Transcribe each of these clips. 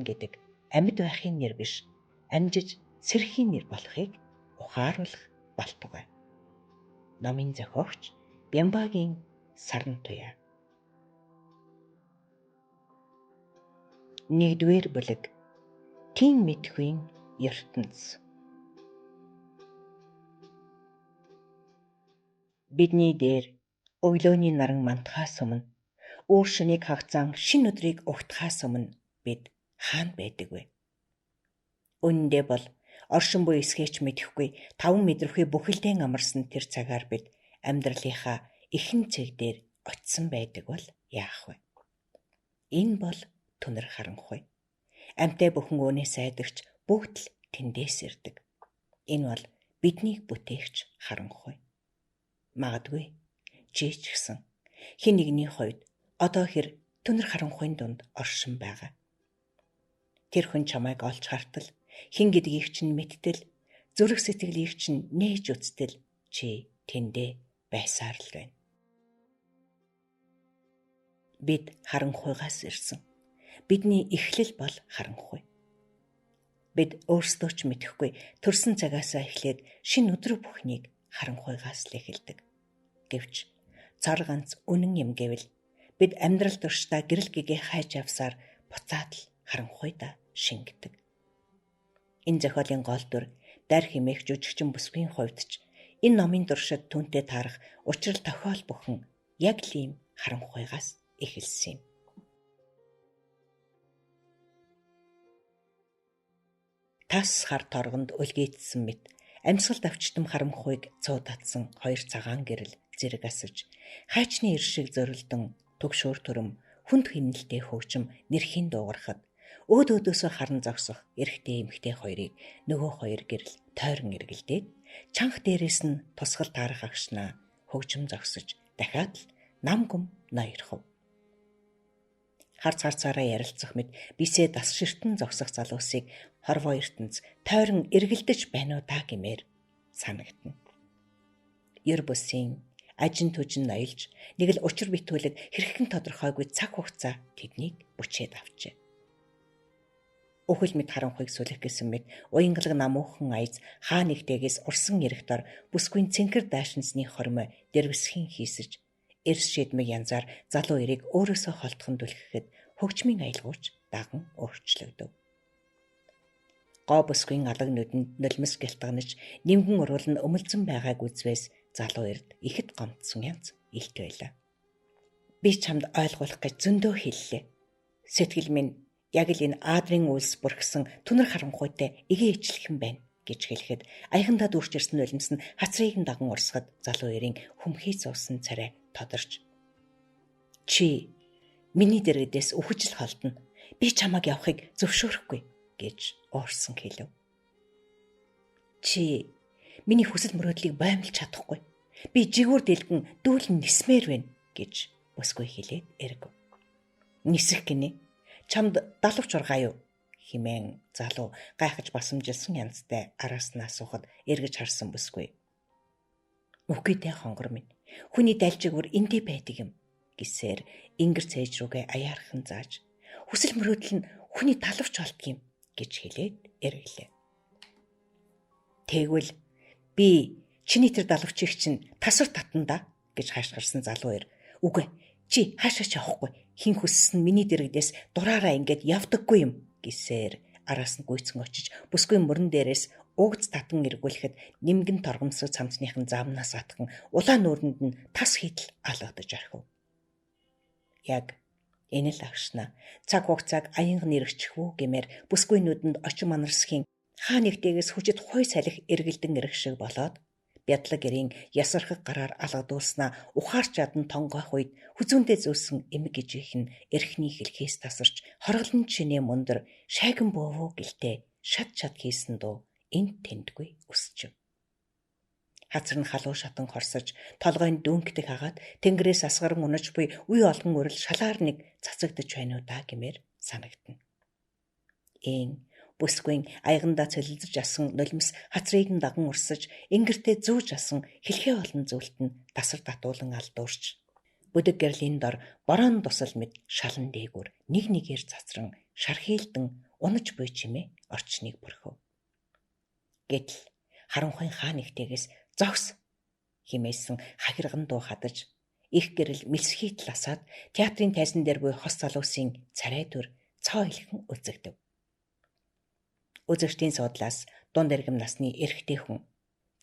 гэдэг амьд байхын нэр биш, амжиж сэрхийн нэр болохыг ухааруулах болтугай. Номын зохиогч Бямбагийн Саран туяа. 1-р бүлэг. Тин мэдхүйн ертөнц. Бидний дээр өглөөний наран мандахаас өмнө, өөр шөнийг хагацан шинэ өдрийг угтахаас өмнө бид хаана байдаг вэ? Үнэндээ бол оршин буй эсгээч мэдэхгүй 5 мэдрвхий бүхэлдэн амарсан тэр цагаар бид амьдралынхаа эхэн цэг дээр очисон байдаг бол яах вэ? Энэ бол түнэр харанхуй. Амьтаа бүхэн өөнөөс айдагч бүгд л тэндээс ирдэг. Энэ бол биднийг бүтээгч харанхуй. Магадгүй чи ч гэсэн хэн нэгний хувьд одоо хэр түнэр харанхуйн дунд оршин байгаа. Тэр хүн чамайг олж хартал, хэн гэдгийг чинь мэдтэл, зүрх сэтгэлийг чинь нээж үзтэл чи тэндэ байсаар л байна. Бид харанхуйгаас ирсэн. Бидний эхлэл бол харанхуй. Бид өөрсдөө ч мэдэхгүй төрсөн цагаасаа эхлээд шинэ өдөр бүхнийг харанхуйгаас л эхэлдэг. Гэвч цар ганц үнэн юм гэвэл бид амьдрал туршдаа гэрэл гэгээ хайж авсаар буцаад л харанхуйда шингэдэг. Энэ зохиолын гол дүр дайр хэмээх жүжигчин бүсгийн хувьд ч энэ номын туршид түүнтэй таарах учрал тохиол бүхэн яг л ийм харанхуйгаас эхэлсэн юм. Тас хар торгонд үлгээтсэн мэт амьсгал давчтам харанхуйг цуудатсан 2 цагаан гэрэл зэрэг асаж, хайчны ир шиг зөрөлдөн түгшүүр төрөм хүнд хинэлтэй хөгжим нэрхийн дуугарахад өөд өөдөөсөө харан зогсох эрэгтэй эмэгтэй хоёрыг нөгөө 2 гэрэл тойрон эргэлдээд чанх дээрээс нь тусгал таарах агшнаа хөгжим зогсож дахиад л нам гүм ноёрхов. Харц харцаараа ярилцах мэт бисээ дас ширтэн зогсох залуусыг хорвоо ертөнц тойрон эргэлдэж байна уу та гэмээр санагдана. Ер бусын ажин түжин ноёлж нэг л учир битүүлэг хэрхэн тодорхойгүй цаг хугацаа тэднийг бүчээд авчээ. Өхөл мэд харанхуйг сүлэх гэсэн мэт уянгалаг намуухан аяз хаа нэгтээгээс урсан эрэхтор бүсгүйн цэнхэр даашинсны хормой дэрвсхийн хийсэж эрс шидмэг янзаар залуу эрийг өөрөөсөө холтхон түлхэхэд хөгжмийн аялгауч даган өөрчлөгдөв. Гоо бүсгүйн алаг нүдэнд нулимс гялтганаж нимгэн урвал нь өмөлцөн байгааг үзвээс залуу эрд ихэд гомдсон янз илт байлаа. Би чамд ойлгуулах гэж зөндөө хэллээ. Сэтгэл минь яг л энэ аадрын үйлс бүрхсэн түнэр харанхуйтай эгээ ичлэх юм байна гэж хэлэхэд аяхандаа дүүрчирсэн нулимс нь хацрыг нь даган урсгад залуу эрийн хүмхий зуусан царай тодорч. Чи миний дэргэдээс үхэж л холдно. Би чамайг явахыг зөвшөөрөхгүй гэж уурсан хэлв. Чи миний хүсэл мөрөөдлийг боомлж чадахгүй. Би жигүүр дэлгэн дүүлэн нисмээр байна гэж бүсгүй хэлээд эргэв. Нисэх гинэ. Чамд далавч ургаа юу? Химэн залуу гайхаж басамжилсан янзтай араас нь асуухад эргэж харсан бүсгүй. Үгүй дээ хонгор минь. Хүний дайлжигвэр эндээ байдаг юм гэсээр ингэр цээж рүүгээ аяархан зааж хүсэл мөрөөдөл нь хүний талавч болдг юм гэж хэлээд эргэлээ. Тэгвэл би чиний тэр далавчийг чинь тасвар татна гэж хаашгирсан залуу ир. Үгүй чи хаашаач явахгүй. Хин хүссэн миний дэргэдээс дураараа ингээд явдаггүй юм гэсээр араас нь гүйцэн очиж бүсгүй мөрөн дээрээс угц татан эргүүлэхэд нимгэн торгомсоо цамцныхын замнаас атхан улаан нүүрэнд нь тас хийдэл алгадаж орхив. Яг энэ л агшна цаг хугацааг аянга нэрэгчих үү гэмээр бүсгүй нүдэнд очим манарсхийн хаа нэгтэйгээс хүчит хой салхи эргэлдэн ирэх шиг болоод бядлаг гэрийн ясархаг гараар алгадуулснаа ухаарч чадан тонгоох үед хүзүүндээ зөөсөн эмэг гижих нь эрхний хэлхээс тасарч хорглон чинээ мундар шайган боовоо гэлтэй шат шат хийсэн дуу энд тэндгүй өсчв. Хацар нь халуун шатан хорсож толгойн дүүнгдэг хагаад тэнгэрээс асгаран унаж буй үе олгон өрөл шалаар нэг цацагдж байна уу да гэмээр санагдана. Бүсгүйн аягандаа цөлөлдөж асан нулимс хацрыг нь даган урсаж ингэртээ зүүж асан хэлхээ олон зүйлт нь тасар татуулан алдуурч бүдэг гэрлийн дор борон тусал мэд шалан дээгүр нэг нэгээр цацран шархийлдан унаж буй чимээ орчныг бүрхв. Гэтэл харанхуйн хаа нэгтээс зогс химээсэн хахирган дуу хадаж их гэрэл мэлсхий таласаад театрын тайзан дээр буй хос залуусын царай дүр цоо илхэн үзэгдэв. Үзэгчдийн суудлаас дунд эргэм насны эрэгтэй хүн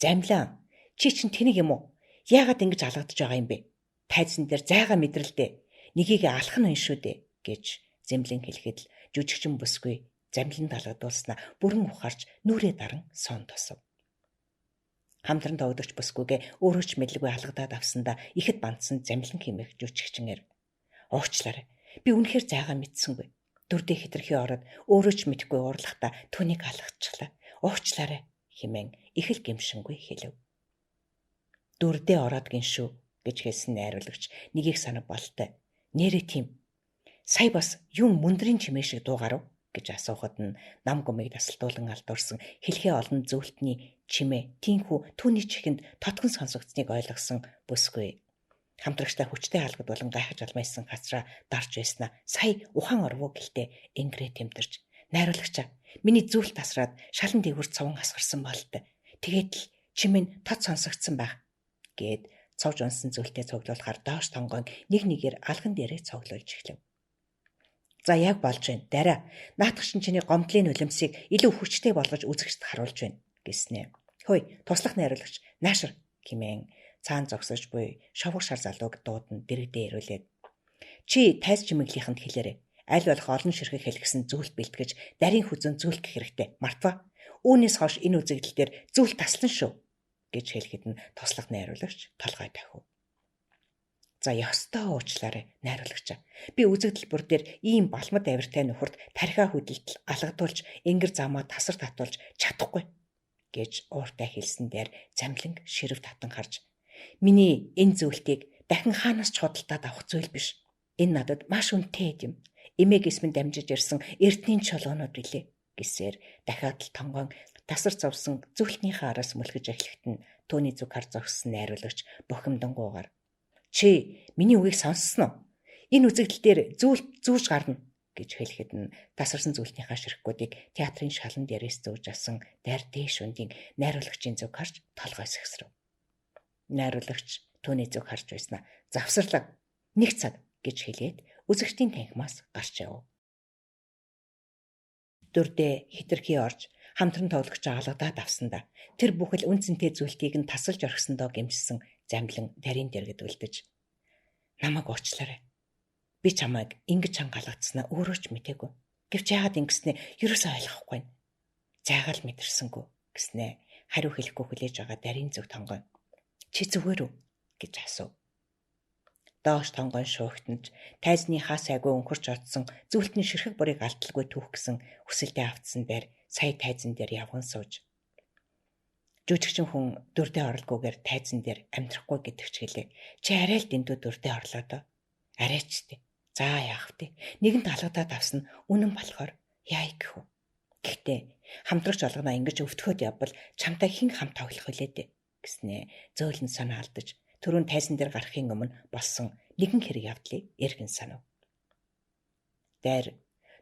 "Замлаа, чи чинь тэнэг юм уу? Яагаад ингэж алгадж байгаа юм бэ? Тайзан дээр зайгаа мэдрэлдээ. Нэгийг алах нь шүү дээ" гэж зэмлэн хэлэхэд л жүжигчин бүсгүй замланд алгадуулснаа бүрэн ухаарч нүрээ даран сон тосов. Хамтран тоглогч бүсгүйгээ өөрөө ч мэдлгүй алгадаад авсандаа ихэд бандсан замлан хэмээх жүжигчнэр "Уучлаарай. Би үнэхээр зайгаа мэдсэнгүй. Дүрдээ хитрхи ороод өөрөө ч мэдэхгүй уурлахдаа түүнийг алгадчихлаа. Уучлаарай" хэмээн их л гэмшингүй хэлв. "Дүрдээ ороод гин шүү" гэж хэлсэн найруулагч нэгийг санав болтой. "Нэрээ тийм. Сая бас юм мөндрийн чимээ шиг дуугарав" гэж асуухад нь нам гумыг тасалдуулан алдуурсан хэлхээ олон зөвлөлтний чимээ тийхүү түүний чихэнд тотгон сонсогдсныг ойлгосон бүсгүй хамтрагчтай хүчтэй хаалгад болон гайхаж алмайсан хацраа дарж байснаа сая ухаан орвоо гэлтэй ингэрээ тэмтэрч "Найруулагчаа, миний зүйл тасраад шалан дээгүүр цовон асгарсан болтой. Тэгээд л чимээ тод сонсогдсон байх" гэд цовж унсан зүйлтэй цуглуулахаар доош тонгоон нэг нэгээр алган дээрээ цуглуулж эхлэв. "За яг болж байна. Дараа. Наадах чиний гомдлын нулимсыг илүү хүчтэй болгож үзэгчд харуулж байна" гэснэ. "Хөөе, туслах найруулагч, наашир" хэмээн цаан зогсож буй шовгор шар залууг дуудан дэрэгдээ ирүүлээд "Чи тайз чимэглийнхэнт хэлээрэй. Аль болох олон ширхэг хэлгсэн зүйлт бэлтгэж дарийн хүзүүн зүйлтгэх хэрэгтэй. Мартва. Үүнээс хойш энэ үзэгдэл дээр зүйл таслан шүү" гэж хэлэхэд нь туслах найруулагч толгой тавив. "За ёстой уучлаарай, найруулагчаа. Би үзэгдэл бүр дээр ийм балмад авиртай нөхөрт тархиа хөдөлтөл алгадуулж ингэр замаа тасар татуулж чадахгүй" гэж ууртай хэлсэн дээр замлинг ширв татан харж "Миний энэ зүйлтийг дахин хаанаас ч худалдаад авах зүйл биш. Энэ надад маш үнэтэй юм. Эмээг эсмэн дамжиж ирсэн эрдэнийн чулуунууд билээ" гэсээр дахиад л тонгоон тасар зовсон зүйлтнийхээ араас мөлхөж эхлэхэд нь түүний зүг хар зогссон найруулагч бухимдангуугаар "Чи миний үгийг сонссон уу? Энэ үзэгдэл дээр зүйлт зүүж гарна" гэж хэлэхэд нь тасарсан зүйлтнийхээ ширхгүүдийг театрын шалан дээрээс зөөж авсан дайр дээш үндийн найруулагчийн зүг харж толгой сэгсрэв. Найруулагч түүний зүг харж байснаа "Завсарлаг, нэг цаг" гэж хэлээд үзэгчдийн танхимаас гарч яв. Дүрдээ хитрхи орж хамтран тоглогчоо алгадаад авсандаа тэр бүхэл үн цэнтэй зүйлтийг нь тасалж орхисондоо гэмшсэн замлин дарийн дэргэд үлдэж "Намайг уучлаарай. Би чамайг ингэж хангалагдсанаа өөрөө ч мэдээгүй. Гэвч яагаад ингэснээ ерөөсөө ойлгохгүй байна. Зайгаал мэдэрсэнгүү" гэснээ хариу хэлэхгүй хүлээж байгаа дарийн зүг тонгой "Чи зүгээр үү?" гэж асуув. Доош тонгойн шуугтанж тайзны хас айгүй өнхөрч одсон зүйлтний ширхэг борыг алталгүй түүх гэсэн хүсэлтэд автсан дээр сая тайзан дээр явган сууж жүжигчин хүн дүрдээ оролгүйгээр тайзан дээр амьдрахгүй гэдэг ч хэлээ. "Чи арай л дэндүү дүрдээ орлоо доо. Арайч тий. За яах вэ? Нэгэнт алгадаад авсан үнэн болохоор яа гэх вэ? Гэхдээ хамтрагч олгоноо ингэж өвтгөхөд явбал чамтай хэн хамт тоглох вүлээ дээ" гэснээ зөөлөн санаа алдаж түрүүн тайзан дээр гарахын өмнө болсон нэгэн хэрэг явдлыг эргэн санав. Дайр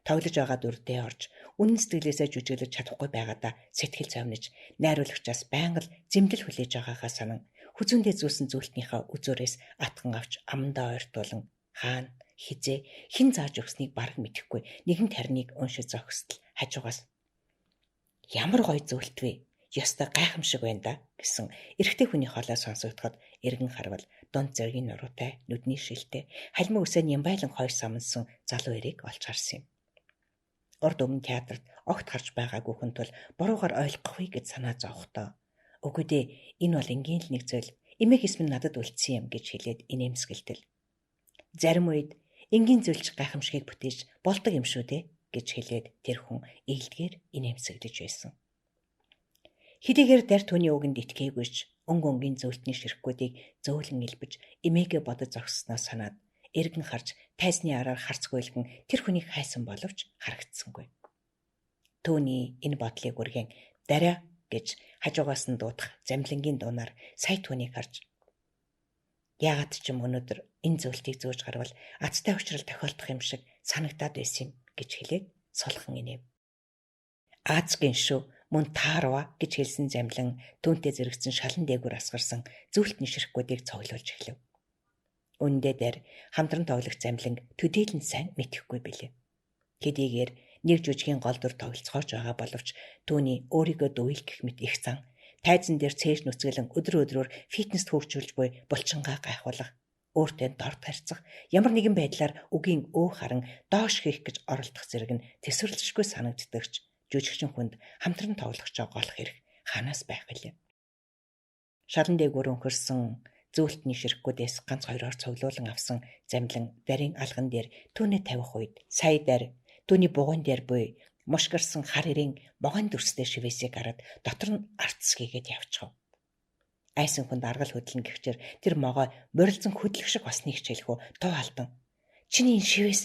тоглож байгаа дүрдээ орж үнэн сэтгэлээсээ жүжиглэж чадахгүй байгаадаа сэтгэл зовниж найруулагчаас байнга л зэмлэл хүлээж байгаагаа санан хүзүүндээ зүүсэн зүйлтнийхээ үзүүрээс атган авч амандаа ойртуулан хаана хизээ хэн зааж өгснийг бараг мэдэхгүй нэгэн тарныг уншиж зогсдол хажуугаас "Ямар гоё зүйлт вэ? Ёстой гайхамшиг байна да" гэсэн эрэгтэй хүний хоолой сонсогдоход эргэн харвал дунд зэргийн нуруутай нүдний шилтэй халимаг үсээ нямбайлан хойш самнсан залуу эрийг олж харсан юм. Урд өмнө театрт огт харж байгаагүй хүн тул буруугаар ойлгохгүй гэж санаа зовхдоо "Үгүй дээ, энэ бол энгийн л нэг зүйл. Эмээх эсмэн надад үлдсэн юм" гэж хэлээд инээмсэгэлтэл "Зарим үед энгийн зүйлч гайхамшигыг бүтээж болдог юм шүү дээ" гэж хэлээд тэр хүн ээлдгээр инээмсэглэж байсан. Хэдийгээр дарь түүний үгэнд итгээгүйч өнгийн зөвлөлтний ширхгүүдийг зөөлөн илбэж эмээгээ бодож зогссоноо санаад эргэн харж тайзны араар харцгуйлган тэр хүнийг хайсан боловч харагдсангүй. Түүний энэ бодлыг үргэн "Дараа" гэж хажуугаас нь дуудах замлингийн дуунаар сая түүнийг харж "Яагаад ч юм өнөөдөр энэ зөвлөлтийг зөөж гарвал азтай учрал тохиолдох юм шиг санагдаад байсан юм" гэж хэлээд сулхан инэв. Аазгийн шүү мөн таарва гэж хэлсэн Замлин түүнтэй зэрэгцэн шалан дээгүүр асгарсан зөвлөлтний ширхгүүдийг цуглуулж эхлэв. Үндэ дээр хамтран тоглох Замлин төдийлөн сайн мэдэхгүй билээ. Хэдийгээр нэг жүжигийн гол дүр тоглоцгооч байгаа боловч түүний өөрийгөө дүүйлгэх мэт их зан, тайзан дээр цээж нүцгэлэн өдрөөр фитнест хөгжүүлж буй булчингаа гайхуулах, өөртөө дорд харьцах, ямар нэгэн байдлаар үгийн харан доош хийх гэж оролдох зэрэг нь тэсвэрлэшгүй санагддагч жүжигчин хүнд хамтран тоглохч голох хэрэг ханаас байх билээ. Шалан дээгүүр өнгөрсөн зөвлөлтний ширхгүүдээс ганц хоёроор цуглуулan авсан Замлин дарийн алган дээр түүнээ тавих үед сая дээр түүний бугуун дээр буй мушгарсан хар ирийн могон дүрстэй шивээсийг хараад дотор нь арцсгийгээд явчихав. Айсан хүнд аргал хөдлөн гэвчээр тэр могоо морилзон хөдлөх шиг басны хичээлхүү дуу алдан. Чиний энэ шивээс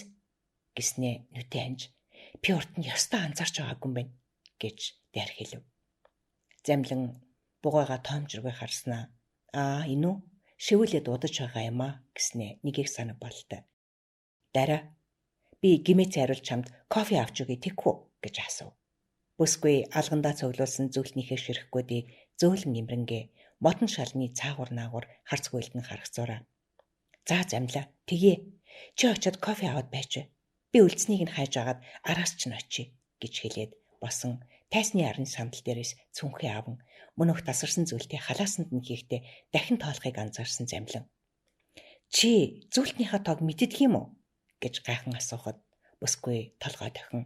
гэснээ нүдэн анж би урд нь ёстой анзаарч байгаагүй юм байна гэж дайр хэлв. Замлин бугайгаа тоомжиргүй харснаа энэ үү шивүүлээ дуудаж байгаа юм а гэснээ нэгийг санав болтой. Дараа би гимээц хариулж чамд кофе авч өгье тэгхүү гэж асуув. Бүсгүй алгандаа цуглуулсан зөвлөлтнийхээ ширхгүүдийг зөөлөн имрэнгээ мотон шалны цаагуур наагуур харц гүйлдэн харгацуураа. За Замлаа тгий чи очиод кофе аваад байж. Би үлдснийг нь хайж агаад араас ч нь очие гэж хэлээд босон тайсны арны сандал дээрээс цүнхээ аван мөнөх тасарсан зүйлтээ халаасанд нь хийхдээ дахин тоолохыг анзаарсан Замлин. Чи зүйлтнийхээ тоог мэддэг юм уу гэж гайхан асуухад бүсгүй толгой дохин.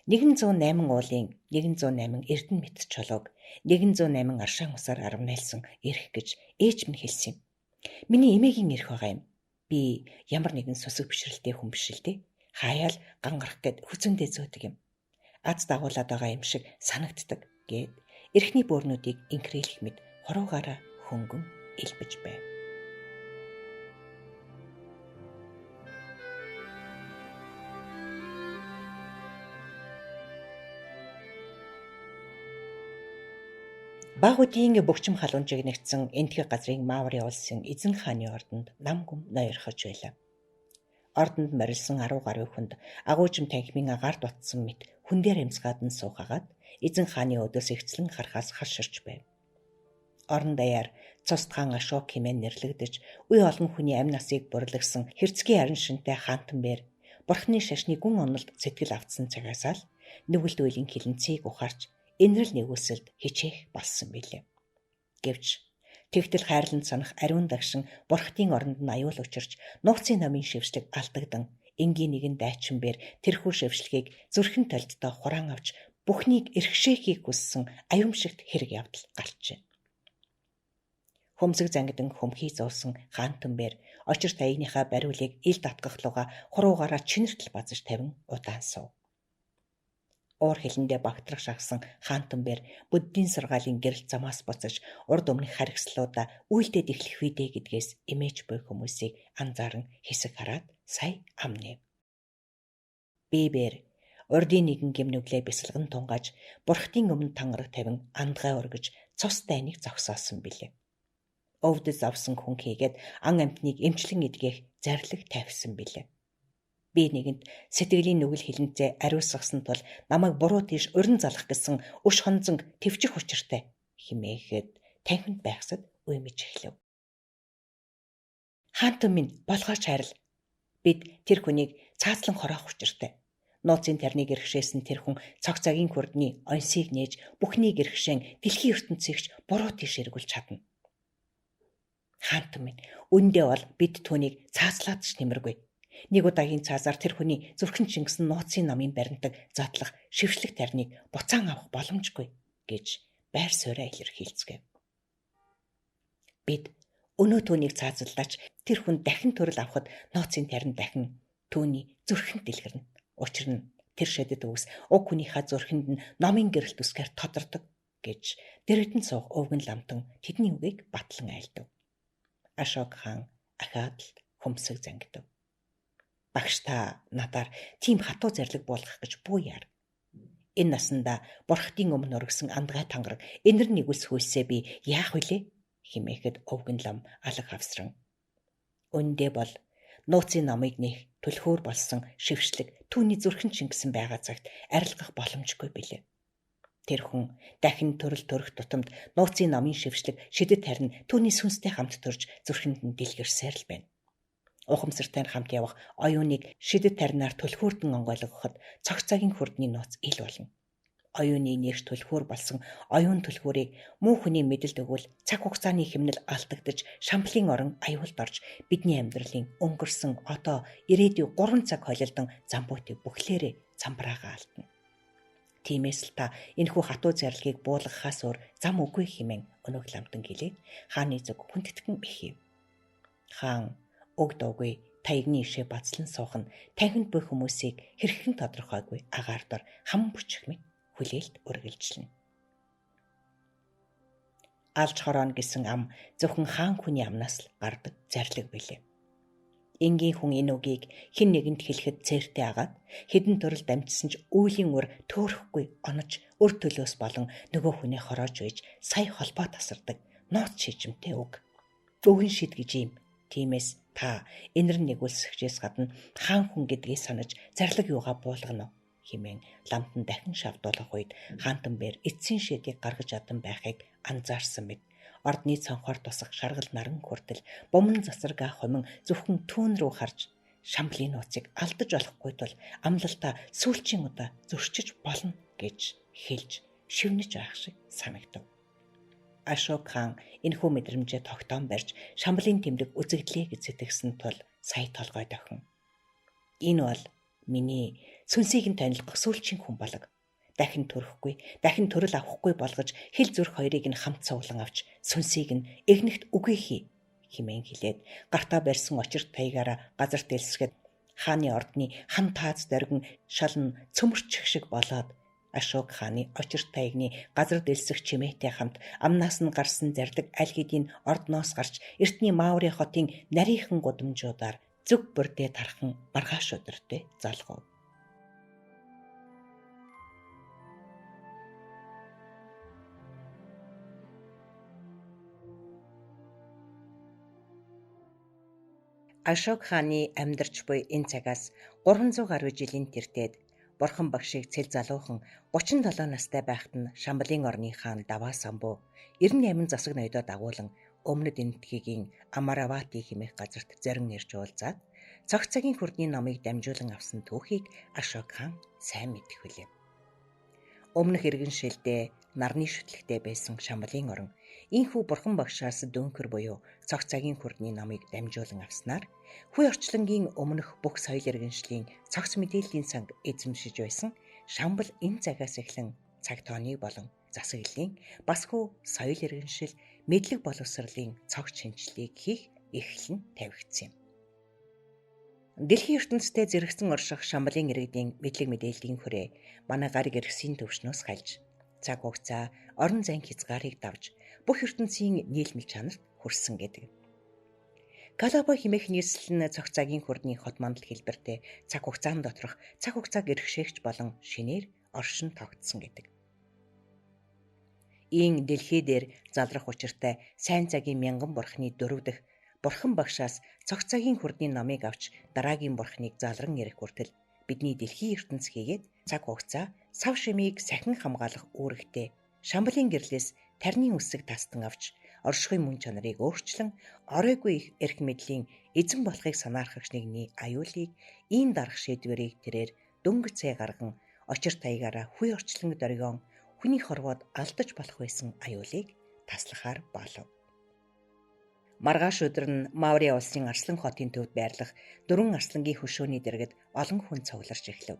108 уулын 108 эрдэнэ мэт чулууг 108 аршаан усаар арвнайлсан эрх гэж ээж минь хэлсэн юм. Миний эмээгийн эрх байгаа юм. Би ямар нэгэн сүсэг бишрэлтэй хүн биш л дээ. Хаяал гангарах гэд хүзэндээ зөөдөг юм. Аз дагуулад байгаа юм шиг санагддаг гэд эрхний бөөрнүүдийг инкрээлэх мэд хоруугаараа хөнгөн илбэж байв. Баг үеийн бөгчм халуунжиг нэгтсэн энтхэг газрын Мааврын улсын эзэн хааны ордонд нам гүм ноёрхож байлаа. Ордонд морилсон 10 гаруй хүнд агуйжим танхимын агаар дутсан мэт хүн дээр эмсгаад нь суугаад эзэн хааны өдөөс ихцлэн харахаас харширч байв. Орон даяар цустгаан ашок хэмээн нэрлэгдэж үе олон хүний амь насыг бурлагсан хэрцгий арин шинтэй хаантан бэр бурхны шашны гүн онолд сэтгэл автсан цагаасаа л нүгэлт үйлийн хилэнцгийг ухаарч инрэл нэгүсэлд хичээх болсон билээ. Гэвч тэгтэл хайрлан санах ариун дагшин бурхтын оронд нь аюул учирч нууцын намын шившлэг алдагдан энгийн нэгэн дайчин бэр тэрхүү шившлэгийг зүрхэн талдтаа хураан авч бүхнийг эрхшээхийг хүссэн аюумшигт хэрэг явдал гарчээ. Хөмсөг зангидан хөмхий зуусан хаантан бэр очир таягныхаа бариулыг ил татгах луга хуруугаараа чинэртэл базаж тавин удаан суув. Уур хилэндээ багтрах шахсан хаантан бэр буддийн сургаалын гэрэл замаас буцаж урд өмнөх харгислуудаа үйлдээд эхлэх үедээ гэдгээс эмээж буй хүмүүсийг анзааран хэсэг хараад сая амнэв. Бибэр урдын нэгэн гимнүглээ бясалган тунгааж бурхтын өмнө тангараг тавин андгай ургаж цус дайныг зогсоосон билээ. Өвдөж авсан хүн хийгээд ан амтныг эмчлэн идгээх зарлиг тавьсан билээ. Би нэгэнд сэтгэлийн нүгэл хилэнцээ ариусгасан тул намайг буруу тийш урин залах гэсэн өш хонзонг твчих учиртай химээхэд танхимд байхсад уймж эхлэв. Хаантан минь болгооч хайрал. Бид тэр хүнийг цаазлан хороох учиртай. Нууцын тарныг эрхшээсэн тэр хүн цог цагийн хүрдний онсыг нээж бүхнийг эрхшээн дэлхийн ертөнцийгч буруу тийш эргүүлж чадна. Хаантан минь үндэ бол бид түүнийг цаазлаад ч нэмэргүй. Нэг удаагийн цаазаар тэр хүний зүрхэн шингэсэн нууцын намын баримтаг задлах шившлэг тарныг буцаан авах боломжгүй гэж байр суурьа илэрхийлцгээв. Бид өнөө түүнийг цаазлаач тэр хүн дахин төрөл авахд нууцын тарин дахин түүний зүрхэнд дэлгэрнэ. Учир нь тэр шидэд үгс уг хүнийхээ зүрхэнд нь номын гэрэлт үсгээр тодордог гэж дэрэгдэн суух өвгөн ламтан тэдний үгийг батлан айлдав. Ашок хаан ахаад л хөмсөг зангидав. Багш та надаар тийм хатуу зарлиг буулгах гэж бүү яар. Энэ насанда бурхтын өмнө өргөсөн андгай тангараг энэр нэгүс хүйсээ би яах вүлээ хэмээхэд өвгөн лам алга авсран. Үндэ бол Нууцын намыг нээх түлхүүр болсон шившлэг түүний зүрхэн чингсэн байгаа цагт арилгах боломжгүй билээ. Тэр хүн дахин төрөл төрөх тутамд нууцын намын шившлэг шидэт харин түүний сүнстэй хамт төрж зүрхэнд нь дэлгэрсээр л байна. Ухамсартай хамт явах оюуныг шидэт таринаар түлхүүрдэн онгойлгоход цогцоогийн хурдны нууц ил болно. Оюуны нэгш түлхүүр болсон оюун түлхүүрийг муу хүний мэдэлд өгвөл цаг хугацааны хэмнэл алдагдаж шамплын орон аюулд орж бидний амьдралын өнгөрсөн одоо ирээдүйн 3 цаг холилдон замбуутыг бүхлээрээ цамбраагаа алдна. Тиймээс л та энэхүү хатуу зарилгийг буулгахаас өөр зам үгүй хэмээн өнөөх ламтан гэлээ хааны зүг хүндэтгэн бэхив. Хаан өг дуугүй таягны ишээ бацлан суух нь танхимд буй хүмүүсийг хэрхэн тодорхойгүй агаар дор хам бүчих мэт хүлээлт үргэлжлэнэ. Алж хорооно гэсэн ам зөвхөн хаан хүний амнаас л гардаг зарлиг билээ. Энгийн хүн энэ үгийг хэн нэгэнд хэлэхэд цээртэй агаад хэдэн төрөл дамжсан ч үүлийн үр төөрөхгүй онож өр төлөөс болон нөгөө хүнээ хороож үйж сая холбоо тасардаг нууц шижимтэй үг. Өвгөн шид гэж юм. Тиймээс та энэр нэгүүлсэгчээс гадна хаан хүн гэдгийг санаж зарлиг юугаа буулгана уу хэмээн ламтан дахин шавдуулах үед хаантан бээр эцсийн шидийг гаргаж адан байхыг анзаарсан мэт ордны цонхоор тусах шаргал наран хүртэл буман засаргаа хумин зөвхөн түүн рүү харж шамблын нууцыг алдаж олохгүй тул амлалтаа сүүлчийн удаа зөрчиж болно гэж хэлж шивнэж байх шиг санагдав. Ашок хаан энэхүү мэдрэмжээ тогтоон барьж шамблын тэмдэг үзэгдлээ гэж сэтгэсэн тул сая толгой дохин. Энэ бол миний сүнсийг нь танилцах сүүлчийн хүн болог. Дахин төрөхгүй, дахин төрөл авахгүй болгож хил зүрх хоёрыг нь хамт цуглан авч сүнсийг нь эгнэгт үгүй хий хэмээн хэлээд гартаа барьсан очирт таягаараа газар дэлсгэд хааны ордны хан тааз дөргөн шалн цөмөрчих шиг болоод Ашок хааны очирт таягны газар дэлсэх чимээтэй хамт амнаас нь гарсан зардаг аль хэдийн ордноос гарч эртний Маури хотын нарийнхан гудамжуудаар зүг бүрдээ тархан маргааш өдөртөө залгав. Ашок хааны амьдарч буй энэ цагаас 300 гаруй жилийн тэртээд Бурхан багшийг цэл залуухан 37 настай байхад нь Шамблын орны хаан Даваа самбуу 98 засаг ноёдоо дагуулan өмнөд энэтхэгийн Амаравати хэмээх газарт зорин ирж уулзаад цогц цагийн хурдны номыг дамжуулан авсан түүхийг Ашок хаан сайн мэдэх билээ. Өмнөх иргэн шилдээ нарны шүтлэгтэй байсан Шамблын орон инхүү Бурхан багшаас дүүнкэр буюу цогц цагийн хурдны номыг дамжуулан авснаар хүй орчлонгийн өмнөх бүх соёл иргэншлийн цогц мэдээллийн санг эзэмшиж байсан Шамбал энэ цагаас эхлэн цаг тооны болон засаглалын бас хүү соёл иргэншил мэдлэг боловсролын цогц шинжилгээг хийх эхлэн тавигдсан юм. Дэлхийн ертөнцтэй зэрэгцэн орших Шамблын иргэдийн мэдлэг мэдээллийн хүрээ манай гариг эргэсийн төвшнөөс хальж цаг хугацаа орон зайн хязгаарыг давж бүх ертөнцийн нийлмэл чанарт хүрсэн гэдэг. Калабо хэмээх нийслэл нь цогц цагийн хурдны хот мандал хэлбэртэй цаг хугацаан доторх цаг хугацааг эрхшээгч болон шинээр оршин тогтсон гэдэг. Ийн дэлхий дээр залрах учиртай сайн цагийн мянган бурхны 4 дахь Бурхан багшаас цогц цагийн хурдны номыг авч дараагийн бурхныг залран ирэх хүртэл бидний дэлхийн ертөнц хийгээд цаг хугацаа сав шимийг сахин хамгаалах үүрэгтэй Шамблын гэрлээс тарны үсэг тастан авч оршихуй мөн чанарыг өөрчлөн оройгүй их эрх мэдлийн эзэн болохыг санаархагч нэгний аюулыг ийм дарах шийдвэрийг тэрээр дөнгөж цай гарган очирт таягаараа хүй орчлон дөргион хүний хорвоод алдаж болох байсан аюулыг таслахаар болов. Маргааш өдөр нь Маури улсын Арслан хотын төвд байрлах 4 арслангийн хөшөөний дэргэд олон хүн цугларч эхлэв.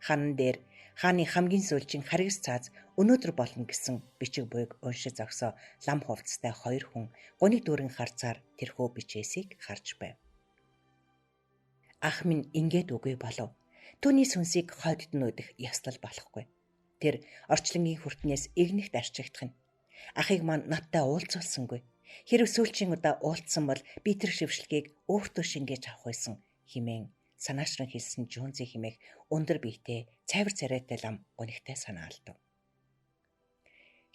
Ханан дээр хааны хамгийн сүүлчийн харгас цааз өнөөдөр болно гэсэн бичиг буйг уншиж зогсоо лам хувцастай 2 хүн гуны дүүрэн харцаар тэрхүү бичээсийг харж байв. Ах минь ингээд үгүй болов. Түүний сүнсийг хойдд нь өдөх яслал болохгүй. Тэр орчлонгийн хүртнээс игнэгт арчигдах нь. Ахыг маань надтай уулзуулсангүй. Хэрв сүүлчийн удаа уулзсан бол би тэр шившлгийг өөртөө шингээж авах байсан хэмээн санаачран хэлсэн Жунзи хэмээх өндөр биетэй цайвар царайтай лам гунигтай санаа алдав.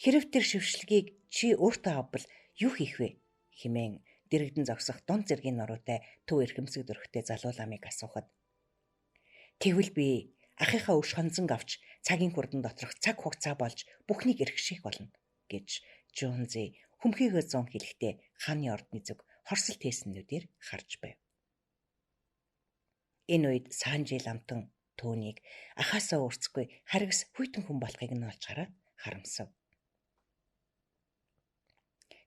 Хэрв тэр шившлгийг чи өөртөө авбал юу хийх вэ хэмээн дэрэгдэн зогсох дунд зэргийн нуруутай төв эрхэмсэг дөрөхтэй залуу ламыг асуухад тэгвэл би ахыхаа өш хонзонг авч цагийн хурдан доторх цаг хугацаа болж бүхнийг эрхших болно гэж Жунзи хүмхийгөө зун хэлэхдээ хааны ордны зүг хорсол тээснүүдээр харж байв. Энэ үед Санжи ламтан түүнийг ахаасаа өөрцөхгүй харгас хүйтэн хүн болохыг нь олж хараад харамсав.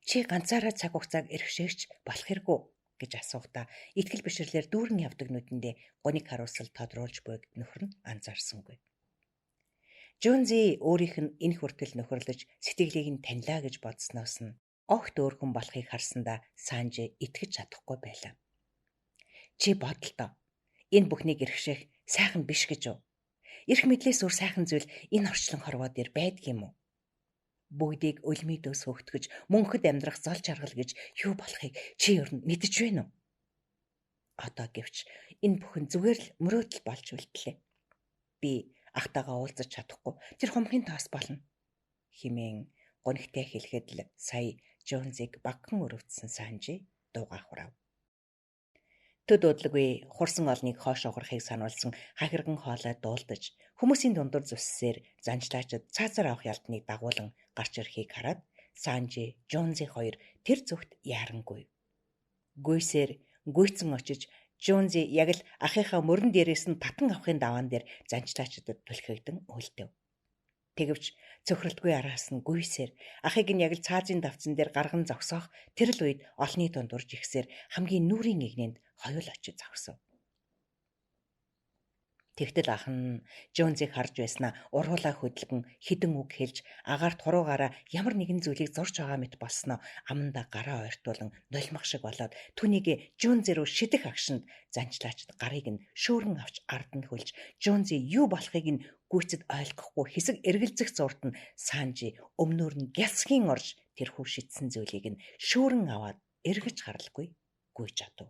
Чи ганцаараа цаг хугацааг эрхшээгч болох хэрэггүй гэж асуухдаа итгэл бишрлэр дүүрэн явдаг нүдэндээ гуниг харуулсал тодруулж буйг нөхөр нь анзаарсангүй. Жунзи өөрийнх нь энэ хүртэл нөхөрлөж сэтгэлийг нь танилаа гэж бодсноос нь огт өөр хүн болохыг харсандаа Санжи итгэж чадахгүй байлаа. Чи бодолтой. Энэ бүхнийг эрхшээх сайхан биш гэж үү? Эрх мэдлээс өөр сайхан зүйл энэ орчлон хорвоо дээр байдаг юм уу? Бүгдийг өлмийдөөс хөгтгөж мөнхөд амьдрах зол жаргал гэж юу болохыг чи ер нь мэдэж байна уу? Одоо гэвч энэ бүхэн зүгээр л мөрөөдөл болж үлдлээ. Би ахтайгаа уулзаж чадахгүй тэр хумхын тоос болно хэмээн гонигтай хэлэхэд л сая Жунзиг багхан өрөвдсөн Санжи дуугаа хурав. Төд удалгүй хурсан олныг хоош уграхыг сануулсан хахирган хоолой дуулдаж хүмүүсийн дундуур зүссээр занжлаачид цаазар авах ялтныг дагуулan гарч ирэхийг хараад Санжи, Жунзи хоёр тэр зүгт яарангүй. Гүйсээр гүйцэн очиж Жунзи яг л ахыхаа мөрөн дээрээс нь татан авахын даваан дээр занжлаачидад түлхэгдэн үлдэв. Тэгвч цөхрөлтгүй араас нь гүйсээр ахыг нь яг л цаазын давцан дээр гарган зогсоох тэр л үед олны дундуур жигсээр хамгийн нүрийн игнэнд хоёул очиж зогсов. Тэгтэл ах нь Жунзиг харж байснаа ургуулаа хөдөлгөн хідэн үг хэлж агаарт хуруугаараа ямар нэгэн зүйлийг зурж байгаа мэт болсноо амандаа гараа ойртуулан нулимх шиг болоод түүнийг Жунзи руу шидэх агшинд занжлаачд гарыг нь шөөргөн авч ард нь хөлж Жунзи юу болохыг нь гүйцэд ойлгохгүй хэсэг эргэлзэх зурт нь Санжи өмнөөр нь гялсхийн орж тэрхүү шидсэн зүйлийг нь шөөрөн аваад эргэж харалгүй гүйж адав.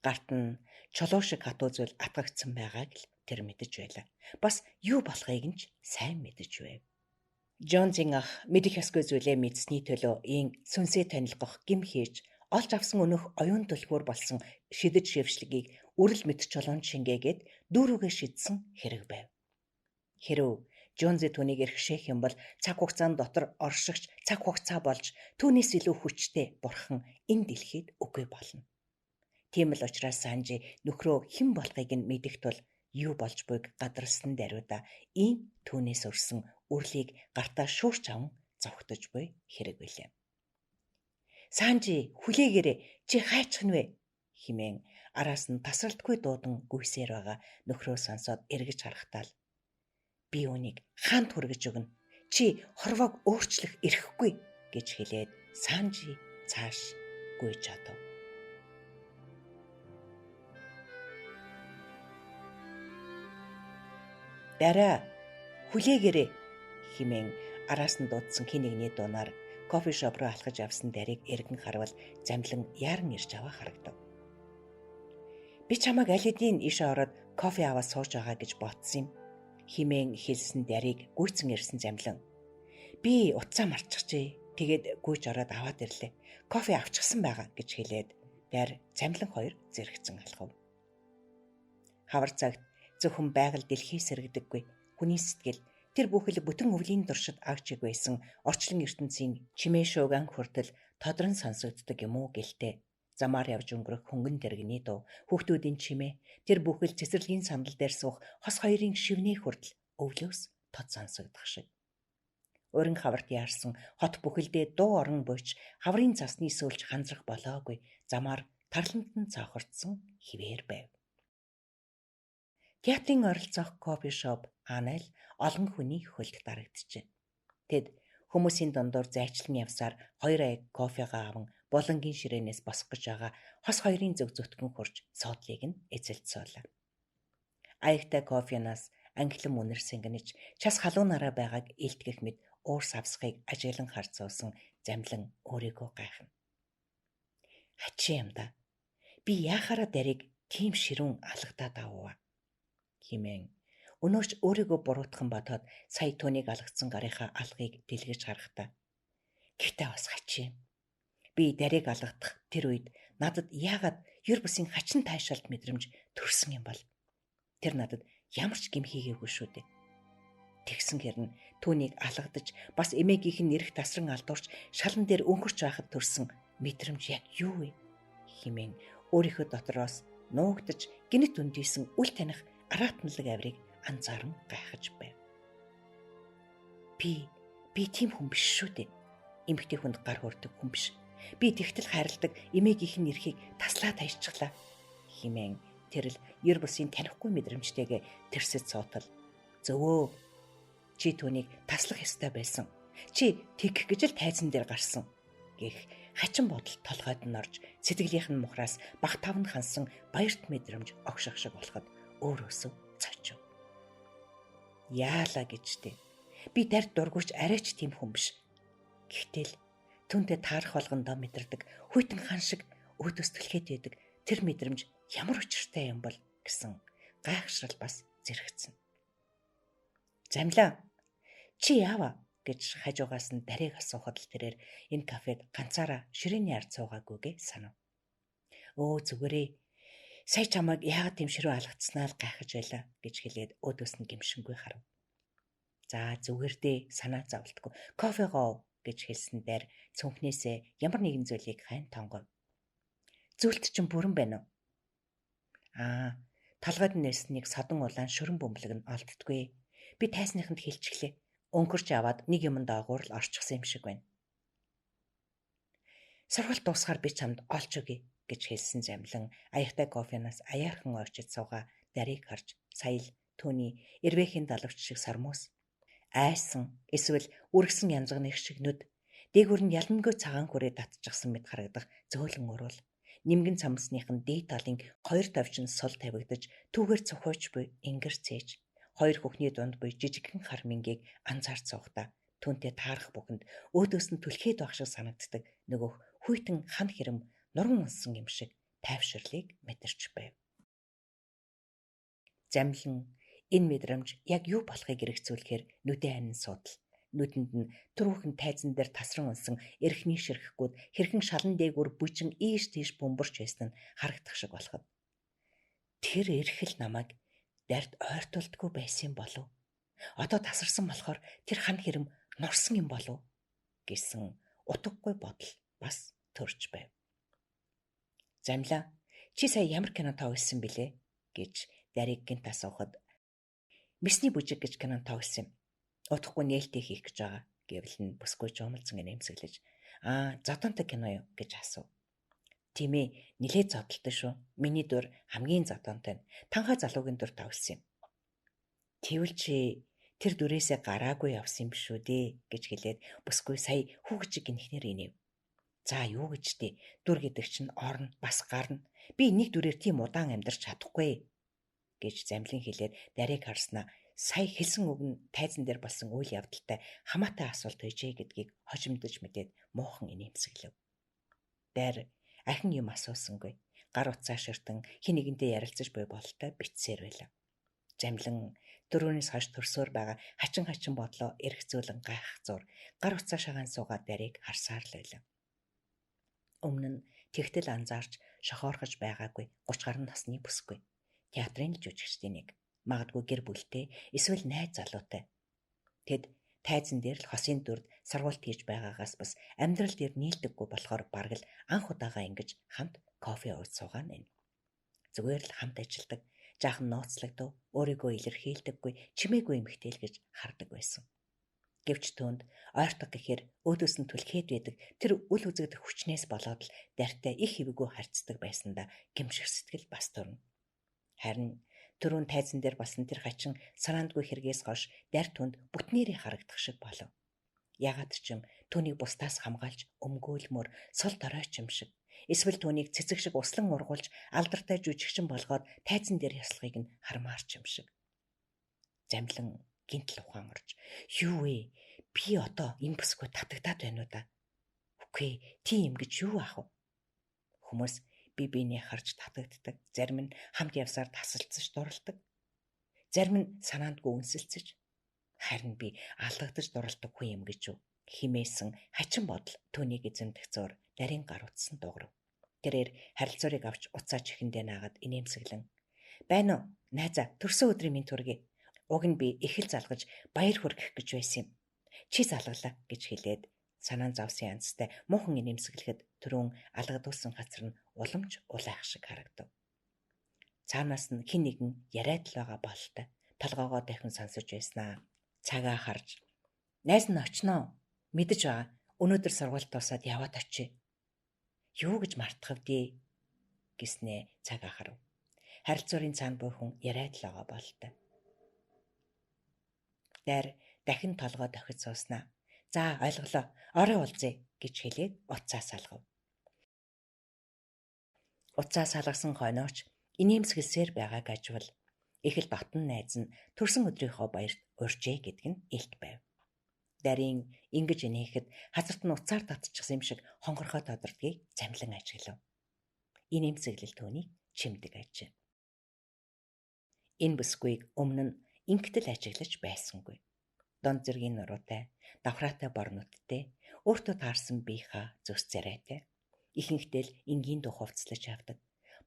Гарт нь чулуу шиг хатуу зүйл атгагдсан байгааг л тэр мэдэж байлаа. Бас юу болохыг нь ч сайн мэдэж байв. Жунзин ах мэдэх ёсгүй зүйлээ мэдсэний төлөө ийн сүнсээ танилгах гим хийж олж авсан өнөх оюун түлхүүр болсон шидэж шившлэгийг үрэл мэд чулуунд шингээгээд дүүрүүгээ шидсэн хэрэг байв. Хэрв Жунзи түүнийг эрхшээх юм бол цаг хугацаанд дотор оршигч цаг хугацаа болж түүнээс илүү хүчтэй бурхан энэ дэлхийд үгүй болно. Тийм л учраас Санжи нөхрөө хэн болохыг нь мэдэх тул юу болж буйг гадарсан даруйда ийм түүнээс өрсөн үрлийг гартаа шүүрч аван зовхтож буй хэрэг билээ. Санжи хүлээгээрээ чи хайчих нь вэ хэмээн араас нь тасралтгүй дуудан гүйсээр байгаа нөхрөө сонсоод эргэж харахтаа л би үүнийг хаант хүргэж өгнө. Чи хорвоог өөрчлөх эрхгүй гэж хэлээд Санжи цааш гүйж чадав. Дараа хүлээгээрээ хэмээн араас нь дуудсан хин нэгний дуунаар кофе шоп руу алхаж авсан дарийг эргэн харвал замлан яаран ирж аваа харагдав. Би чамайг аль хэдийн иш ороод кофе аваад сууж байгаа гэж бодсон юм хэмээн хэлсэн дарийг гүйцэн ирсэн замлан. Би утсаа марчихжээ. Тэгээд гүйж ороод аваад ирлээ. Кофе авчихсан байгаа гэж хэлээд дайр замлан хоёр зэрэгцэн алхав. Хавар цагт зөвхөн байгаль дэлхий сэргдэггүй хүний сэтгэл тэр бүхэл бүтэн өвлийн туршид агчиг байсан орчлон ертөнцийн чимээ шууган хүртэл тодрон сонсогддог юм уу гэлтэй замаар явж өнгөрөх хөнгөн дэргэний дуу хүүхдүүдийн чимээ тэр бүхэл цэцэрлэгийн сандал дээр суух хос хоёрын шивнээ хүртэл өвлөөс тод сонсогдох шиг. Өрн хаварт яарсан хот бүхэлдээ дуу орон буйч хаврын цасны сөөлж ханзрах болоогүй замаар тарлантан цаохордсон хിവэр байв. Театрын оролцоох кофе шоп анайл олон хүний хөлд дарагдчихэ. Тэд хүмүүсийн дундуур зайчлан явсаар 2 аяг кофегаа аван болонгийн ширээнээс босох гэж байгаа хос хоёрын зөв зүтгэн хурж соодлыг нь эзэлцүүлээ. Аягтай кофенаас англим үнэр сэнгэнэж час халуунаараа байгааг илтгэх мэд уур савсхыг ажиглан харцуулсан замлан өөрийгөө гайхна. Хачи юм да. Би яахаараа дарыг тийм ширүүн алгадаад аваа хэмээн өнөөч өөрийгөө буруутхан бодоод сая түүнийг алгацсан гарынхаа алгыг дэлгэж харахтаа Гэхдээ бас хачин. Би дарийг алгадах тэр үед надад яагаад ер бусын хачин таашаалт мэдрэмж төрсөн юм бол тэр надад ямар ч гим хийгээгүй шүү дээ. Тэгсэн хэрнэ түүнийг алгадаж бас эмээгийнх нь нэрх тасран алдуурч шалан дээр өнгөрч байхад төрсөн мэдрэмж яг юу вэ хэмээн өөрийнхөө дотроос нуугдаж гинэт үндийсэн үл таних араатналаг авирыг анзааран гайхаж байв. Би тийм хүн биш шүү дээ. Эмэгтэй хүнд гар хүрдэг хүн биш. Би тэгтэл хайрладаг эмээгийнх нь нэрхийг таслаад хайрчглаа хэмээн тэрл ер бусын танихгүй мэдрэмжтэйгээ тэрсэж суутал. Зөвөө. Чи түүнийг таслах ёстой байсан. Чи тэгэх гэж л тайзан дээр гарсан гэх хачин бодол толгойд нь орж сэтгэлийнх нь мухраас баг тавнд хансан баярт мэдрэмж огших шиг болоход өөрөөсөө цочив. Яалаа гэжтэй. Би дард дургүйч арайч тийм хүн биш. Гэхдээ л түүнтэй таарах болгондоо мэдэрдэг хүйтэн хан шиг өөдөөс түлхээд байдаг тэр мэдрэмж ямар учиртай юм бол гэсэн гайхшрал бас зэрэгцэн. Замлаа. Чи яава гэж хажуугаас нь дарийг асуухад л тэрээр энэ кафед ганцаараа ширээний ард суугаагүйгээ санав. Өө зүгээрээ. Сая чамайг яагаад тийм ширүү алгацснаа л гайхаж байлаа гэж хэлээд өөдөөс нь гимшингүй харав. За зүгээр дээ санаа зовлтгүй. Кофе гоо гэж хэлсэн дээр цүнхнээсээ ямар нэгэн зүйлийг хайн тонгов. Зүйлт чинь бүрэн байна уу? Толгойд нээснийг содон улаан шөрөн бөмбөлөг нь олддгүй. Би тайсныханд хэлчихлээ. Өнгөрч аваад нэг юм даагуур л орчихсан юм шиг байна. Сургалт дуусахаар би чамд олж өгье гэж хэлсэн Замлан аяхтай кофенаас аяархан орчиж суугаа дарийг харж сая л түүний эрвээхийн далавч шиг сармуус айсан эсвэл үргэсэн янзгных шиг нүд дээгүр нь ялангүй цагаан хүрээ татчихсан мэт харагдах зөөлөн урвал нимгэн цамсныхын дээд талын хоёр тавчин сул тавигдаж түүгээр цохойч буй ингэр цээж хоёр хөхний дунд буй жижигхэн хар мингийг анзаарч суухдаа түүнтэй таарах бүхэнд өөдөөс нь түлхээд байх шиг санагддаг нөгөөх хүйтэн хан хэрэм нуран унсан юм шиг тайвширлыг мэдэрч байв. Замлан энэ мэдрэмж яг юу болохыг эргцүүлэхээр нүдэн ханин суудал. Нүдэнд нь түрүүхэн тайзан дээр тасран унсан эрхний ширхэхгүйд хэрхэн шалан дээгүүр бүжин ийш тийш бөмбөрч байсан нь харагдах шиг болоход. Тэр эрхэл намайг дард ойртуулдаггүй байсан болов. Одоо тасарсан болохоор тэр хан хэрэм нурсан юм болов гэсэн утгагүй бодол бас төрж байв. Замлаа, чи сая ямар кино тоглосон бilé гэж дарийг гинт асуухад Мясны бүжиг гэж кино тоглосон юм. Утгагүй нээлттэй хийх гэж байгаа гэвэл нь бүсгүй жуумалзан нэмсэглэж зодонтой кино юу гэж асуув. Тийм ээ, нилээд зодолтой шүү. Миний дүр хамгийн зодонтой нь. Танхай залуугийн дүр тоглосон юм. Тэгвэл чи тэр дүрээсээ гараагүй явсан юм шүү дээ гэж хэлээд бүсгүй сая хүүгчиг гинхнэр инэв. За юу гэж дээ, дүр гэдэг чинь орно, бас гарна. Би нэг дүрээр тийм удаан амьдарч чадахгүй гэж Замлин хэлээд дарийг харснаа сая хэлсэн үг нь тайзан дээр болсон үйл явдалтай хамаатай асуулт байжээ гэдгийг хожимдож мэдээд муухан инээмсэглэв. Дайр ахин юм асуусангүй. Гар утсаа ширтэн хин нэгэнтэй ярилцаж буй бололтой битсээр байлаа. Замлин дөрөвнөөс хойш төрсөөр байгаа хачин бодлоо эргцүүлэн гайхах зур гар утсаа шагаан суугаад дарийг харсаар л байлаа. Өмнө нь тэгтэл анзаарч шохоорхож байгаагүй 30 гаруй насны бүсгүй. Театрын жүжигчдийн нэг. Магадгүй гэр бүлтэй эсвэл найз залуутай. Тэд тайзан дээр л хосын дүрд сургуульд хийж байгаагаас бас амьдрал дээр нийлдэггүй болохоор бараг л анх удаага ингэж хамт кофе ууж суугаа нэв. Зүгээр л хамт ажилдаг, жаахан нууцлагдав, өөрийгөө илэрхийлдэггүй, чимээгүй эмэгтэй л гэж хардаг байсан. Гэвч түүнд ойртог гэхээр өөдөөс нь түлхээд байдаг тэр үл үзэгдэх хүчнээс болоод л дарьтай их хэвгүй харьцдаг байсандаа гэмших сэтгэл бас төрнө. Харин түрүүн тайзан дээр болсон тэр хачин санаандгүй хэрэгээс хойш дарь түнд бүтнээрээ харагдах шиг болов. Ягаад ч юм түүнийг бусдаас хамгаалж өмгөөлмөр сул доройч юм шиг эсвэл түүнийг цэцэг шиг услан ургуулж алдартай жүжигчин болгоод тайзан дээр яслахыг нь хармаарч юм шиг. Замлин гинтл ухаан орж юу вэ? Би одоо энэ бүсгүй татагдаад байна уу да? Үгүй тийм гэж юу ах вэ? Хүмүүс биений харж татагддаг. Зарим нь хамт явсаар тасалцж дурлдаг. Зарим нь санаандгүй үнсэлцэж. Харин би алдагдаж дурлдаг хүн юм гэж юу? Химээсэн хачин бодол түүнийг эзэмдэх зуур нарийн гар утсан дуурав. Тэрээр харилцуурыг авч уцаа чихэндээ наагаад инээмсэглэн "Байна уу? Найзаа, төрсөн өдрийн минь төргий. Уг нь би их л залгаж баяр хүргэх гэж байсан юм. Чи залгалаа" гэж хэлээд санаан зовсон янзтай муухан инээмсэглэхэд түрүүн алгадуулсан газар нь уламж улайх шиг харагдав. Цаанаас нь хэн нэгэн яриад л байгаа бололтой толгоогоо дахин сонсож байснаа. Цагаа харж "Найз нь очноо. Мэдэж байгаа. Өнөөдөр сургуульд тусаад яваад очие. Юу гэж мартахвдээ" гэснээ цагаа харав. Харилцуурын цаана буй хүн яриад л байгаа бололтой. Дайр дахин толгой дохиж сууснаа. "За ойлголоо. Орой уулзъя" гэж хэлээд уцаа салгав. Уцаа салгасан хойнооч инээмсэглсээр байгааг ажвал их л дотн найз нь төрсөн өдрийнхөө баярт урьжээ гэдэг нь илт байв. Дарийн ингэж инээхэд хазарт нь уцаар татчихсан юм шиг хонгорхой тодордгийг замлан ажиглав. Инээмсэглэл түүнийг чимдэг ажээ. Энэ бүсгүйг өмнө нь ингэтэл ажиглаж байсангүй. Дон зэргийн нуруутай, давхраатай борнуудтай, өөртөө таарсан биеха зүс царайтай. Ихэнхдээ л энгийн дуу хувцлаж явдаг.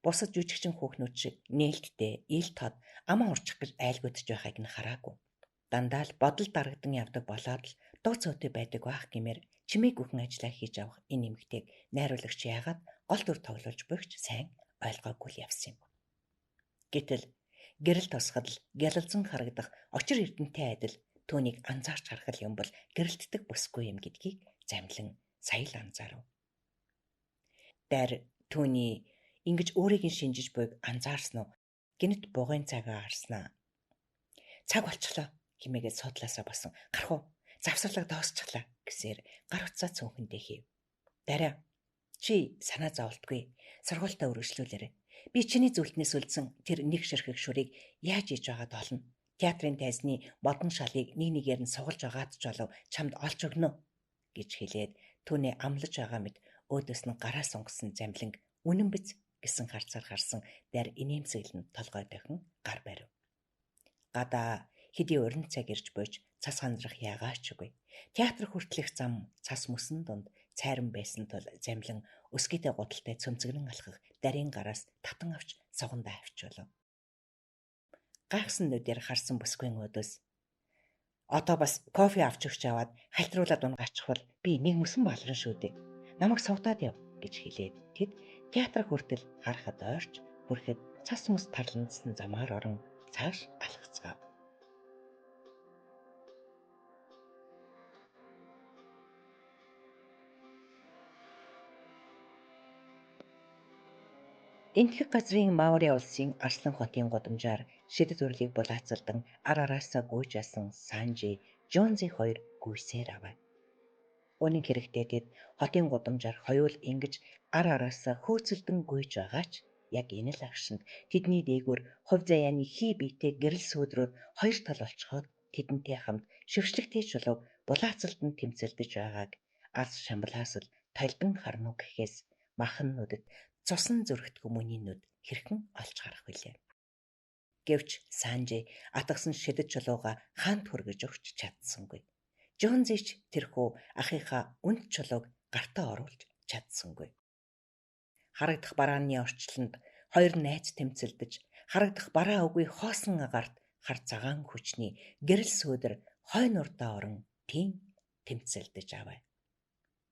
Бусад жүжигчин хүүхнүүд шиг нээлттэй, ил тод аман урчих гэж айлгуудж байхыг нь хараагүй. Дандаа л бодол дарагдан явдаг болоод л дуу цөөтэй байдаг байх гэмээр чимээг бүхэн ажиллаа хийж авах энэ эмэгтэйг найруулагч яагаад гол дүр тоглуулж буйгч сайн ойлгоогүй л явсан юм. Гэтэл гэрэл тусахад л гялалзан харагдах очир эрдэнтэй адил түүнийг анзаарч харах юм бол гэрэлтдэг бүсгүй юм гэдгийг замлан сая л анзаарав. Дайр түүний ингэж өөрийг нь шинжиж буйг анзаарсан уу? Гэнэт бугын цагаа харснаа. "Цаг болчихлоо" хэмээгээд судлаасаа босон. "Гарах уу? Завсарлага доосчихлаа" гэсээр гар утсаа цөөнхөндөө хийв. "Дараа. Чи санаа зовлтгүй. Сургуультаа үргэлжлүүлээрэй. Би чиний зүйлтнээс үлдсэн тэр нэг ширхэг шүрийг яаж иж байгаад олно. Театрын тайзны модон шалыг нэг нэгээр нь сугалж байгаад ч болов чамд олж өгнө" гэж хэлээд түүний амлаж байгаа мэт өөдөөс нь гараа сунгасан замлинг "Үнэн биз" гэсэн харцаар харсан дайр инээмсэглэн толгой дохин гар барив. Гадаа хэдий урин цаг ирж буйж цас хандрах яагаач үгүй. Театр хүртэлх зам цас мөсөн дунд цайран байсан тул замлин өсгийтэй гудалтай цөмцгэрэн алхах дарийн гараас татан авч согондоо авчвал. Гайхсан нүдээр харсан бүсгүйн өөдөөс "Одоо бас кофе авч өгч аваад хальтруулаад унгаачихвал би нэг мөсөн балран шүү дээ. Намайг сувдаад яв" гэж хэлээд тэд театр хүртэл харахад ойрч хүрэхэд цас мөс тарландсан замаар орон цааш алхацгаав. Энтхэг газрын Маори улсын Арслан хотын гудамжаар шидэт үрлийг булаацалдан ар араасаа гүйж асан Санжи, Жонзи хоёр гүйсээр аваа. Үнэн хэрэгтээ тэд хотын гудамжаар хоёул ингэж ар араасаа хөөцөлдөн гүйж байгаач яг энэ л агшинд тэдний дээгүүр хувь заяаны хий биетэй гэрэл сүүдрүүд хоёр тал олцоход тэдэнтэй хамт шившлэгтэй чулууг булаацалдан тэмцэлдэж байгааг аз шамблаас л толдон харна уу гэхээс махан нүдэд цусан зүрхт хүмүүний нүд хэрхэн олж харах вүлээ. Гэвч Санжи атгсан шидэт чулууга хаант хүргэж өгч чадсангүй. Жонзич тэрхүү ахыхаа үнд чулууг гартаа оруулж чадсангүй. Харагдах барааны орчлонд хоёр найз тэмцэлдэж, харагдах бараа үгүй хоосон агарт хар цагаан хүчний гэрэл сөөдөр хойно урдаа орон тийм тэмцэлдэж аваа.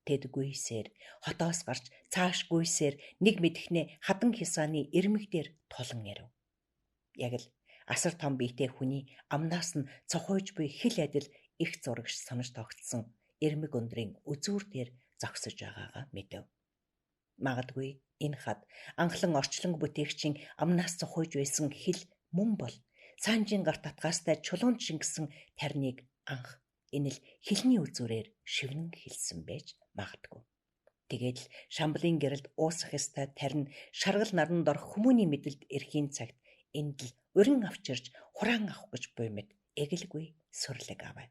Тэд гүйсээр хотоос гарч цааш гүйсээр нэг мэдэхнээ хадан хисааны эрмэг дээр тулан ирэв. Яг л асар том биетэй хүний амнаас нь цохойж буй хил адил их зурагш санаж тогтсон эрмэг өндрийн үзүүр дээр зогсож байгаагаа мэдэв. Магадгүй энэ хад анхлан орчлонг бүтээгчийн амнаас цохойж байсан хил мөн бол Санжийн гарт татгаастай чулуунд шингэсэн тарныг анх энэ л хилний үзүүрээр шивнэн хэлсэн байж магадгүй. Тэгээд л Шамблын гэрэлд уусах ёстой тарин шаргал наранд орох хүмүүний мэдэлд эрхийн цагт энд л урин авчирж хураан авах гэж буймад эгэлгүй сүрлэг аваа.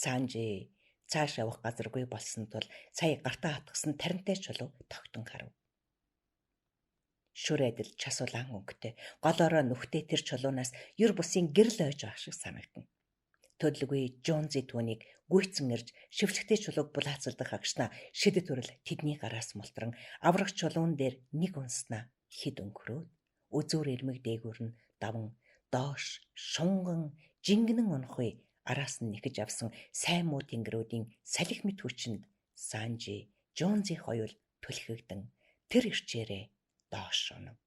Санжи цааш явах газаргүй болсон тул сая гартаа хатгсан таринтай чулуу тогтон харав. Шүр адил час улаан өнгөтэй голоороо нүхтэй тэр чулуунаас юр бусын гэрэл ойж байгаа шиг санагдана. Төлөвгүй Жонзи түүнийг гүйцэн ирж шивлэгтэй чулууг булаацалдах агшнаа шидэт төрөл тэдний гараас мултран аврагч чулуун дээр нэг унснаа хэд өнгөрөөд үзүүр ирмэг дээгүүр нь даван доош шунган жингэнэн унахыг араас нь нэхэж авсан сайн муу тэнгэрүүдийн салхи мэт хүчинд Санжи Жонзи хоёул түлхэгдэн тэр ирчээрээ доош унав.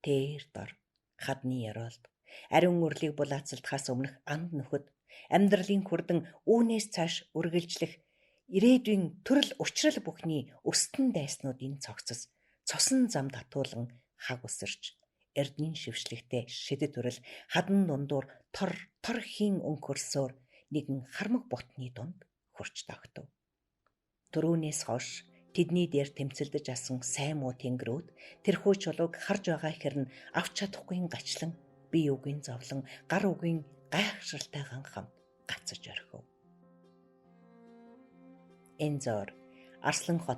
Тэр дор хадны яролд ариун үрлийг булаацалдахаас өмнөх анд нөхөд амьдралын хүрдэн үүнээс цааш үргэлжлэх ирээдүйн төрөл учрал бүхний өстөн дайснуудын цогцос цосон зам татуулан хаг усарч эрдэнийн шившлэгтэй шидэт төрөл хадан дундуур тор хийн өнгөрсөөр нэгэн хармаг ботны дунд хурч тогтов. Төрөөнөөс хойш тэдний дээр тэмцэлдэж асан сайн муу тэнгэрүүд тэрхүү чулууг харж байгаа хэрн авч чадахгүй гачлан бие үгийн зовлон гар үгийн гайхшралтайгаан хамт гацаж орхив. Энэ зор Арслан хот